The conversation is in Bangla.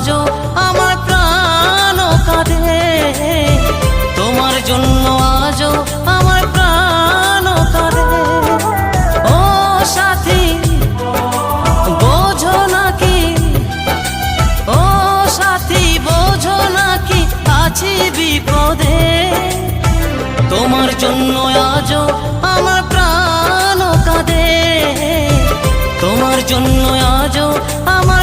আজও আমার প্রাণ কাঁদে, তোমার জন্য আজও আমার প্রাণ কাঁদে। ও সাথী বোঝো নাকি, ও সাথী বোঝো নাকি আছি বিপদে, তোমার জন্য আজও আমার প্রাণ কাঁদে, তোমার জন্য আজও আমার